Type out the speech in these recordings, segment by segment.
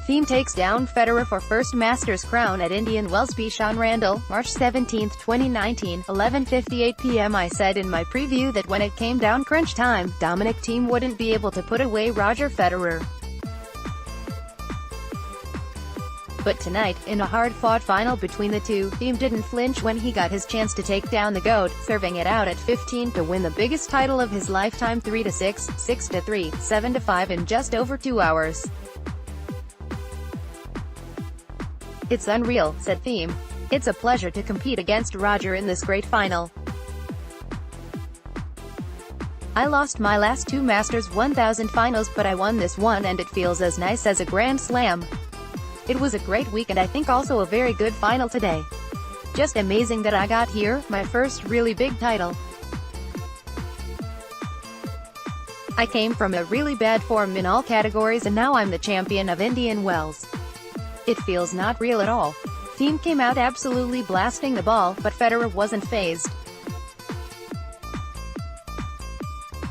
Thiem takes down Federer for first Masters crown at Indian Wellsby. Randall, March 17, 2019, 11:58 p.m. I said in my preview that when it came down crunch time, Dominic Thiem wouldn't be able to put away Roger Federer. But tonight, in a hard-fought final between the two, Thiem didn't flinch when he got his chance to take down the GOAT, serving it out at 15 to win the biggest title of his lifetime, 3-6, 6-3, 7-5 in just over 2 hours. "It's unreal," said Thiem. "It's a pleasure to compete against Roger in this great final. I lost my last 2 Masters 1000 finals, but I won this one and it feels as nice as a Grand Slam. It was a great week and I think also a very good final today. Just amazing that I got here, my first really big title. I came from a really bad form in all categories and now I'm the champion of Indian Wells. It feels not real at all." Thiem came out absolutely blasting the ball, but Federer wasn't fazed.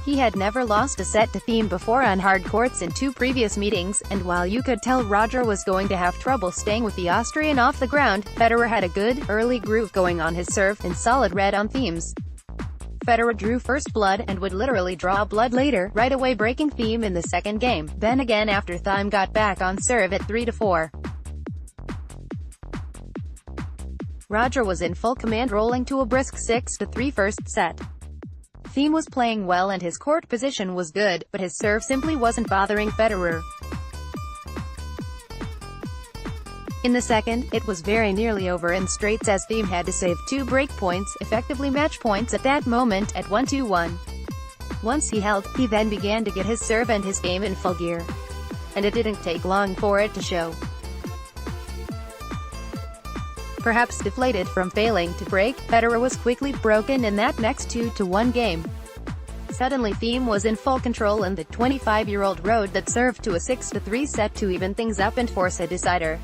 He had never lost a set to Thiem before on hard courts in 2 previous meetings, and while you could tell Roger was going to have trouble staying with the Austrian off the ground, Federer had a good, early groove going on his serve, and solid red on Thiem's. Federer drew first blood, and would literally draw blood later, right away breaking Thiem in the second game, then again after Thiem got back on serve at 3-4. Roger was in full command, rolling to a brisk 6-3 first set. Thiem was playing well and his court position was good, but his serve simply wasn't bothering Federer. In the second, it was very nearly over in straights as Thiem had to save 2 break points, effectively match points at that moment, at 1-1. Once he held, he then began to get his serve and his game in full gear. And it didn't take long for it to show. Perhaps deflated from failing to break, Federer was quickly broken in that next 2-1 game. Suddenly Thiem was in full control and the 25-year-old rode that serve to a 6-3 set to even things up and force a decider.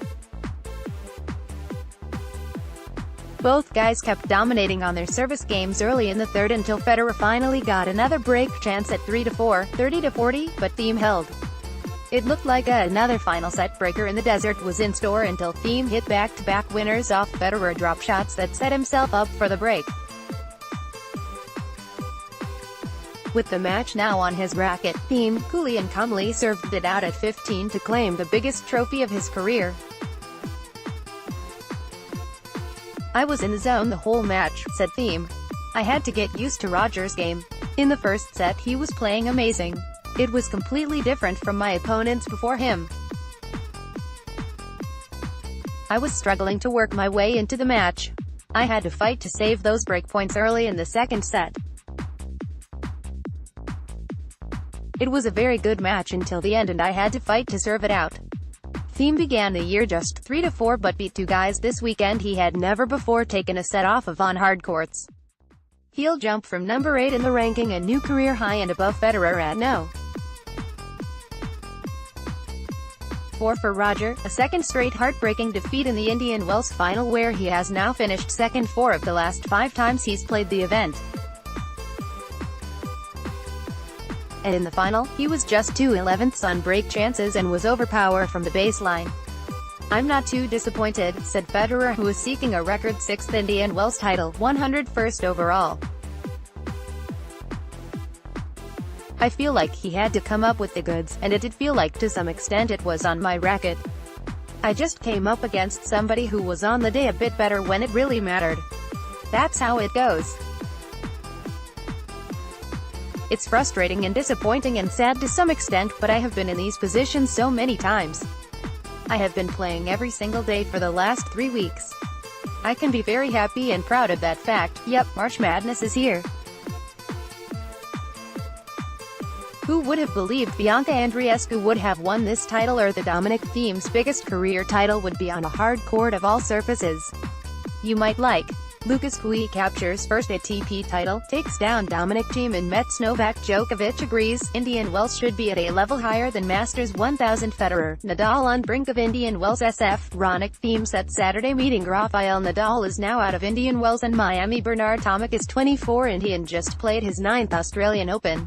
Both guys kept dominating on their service games early in the third until Federer finally got another break chance at 3-4, 30-40, but Thiem held. It looked like another final set breaker in the desert was in store until Thiem hit back-to-back winners off Federer drop shots that set himself up for the break. With the match now on his racket, Thiem, coolly and calmly served it out at 15 to claim the biggest trophy of his career. "I was in the zone the whole match," said Thiem. "I had to get used to Roger's game. In the first set he was playing amazing. It was completely different from my opponents before him. I was struggling to work my way into the match. I had to fight to save those breakpoints early in the second set. It was a very good match until the end and I had to fight to serve it out." Thiem began the year just 3-4 but beat 2 guys this weekend he had never before taken a set off of on hard courts. He'll jump from number 8 in the ranking, a new career high, and above Federer at No. 4 for Roger, a second straight heartbreaking defeat in the Indian Wells final where he has now finished second 4 of the last 5 times he's played the event. And in the final, he was just 2/11ths on break chances and was overpowered from the baseline. "I'm not too disappointed," said Federer, who is seeking a record 6th Indian Wells title, 101st overall. "I feel like he had to come up with the goods, and it did feel like to some extent it was on my racket. I just came up against somebody who was on the day a bit better when it really mattered. That's how it goes. It's frustrating and disappointing and sad to some extent, but I have been in these positions so many times. I have been playing every single day for the last 3 weeks. I can be very happy and proud of that fact. Yep, March Madness is here." Who would have believed Bianca Andreescu would have won this title, or that Dominic Thiem's biggest career title would be on a hard court of all surfaces? You might like. Lucas Pouille captures first ATP title, takes down Dominic Thiem in Metz. Novak Djokovic agrees, Indian Wells should be at a level higher than Masters 1000. Federer, Nadal on brink of Indian Wells. SF, Dominic Thiem at Saturday meeting. Rafael Nadal is now out of Indian Wells and Miami. Bernard Tomic is 24 and he just played his 9th Australian Open.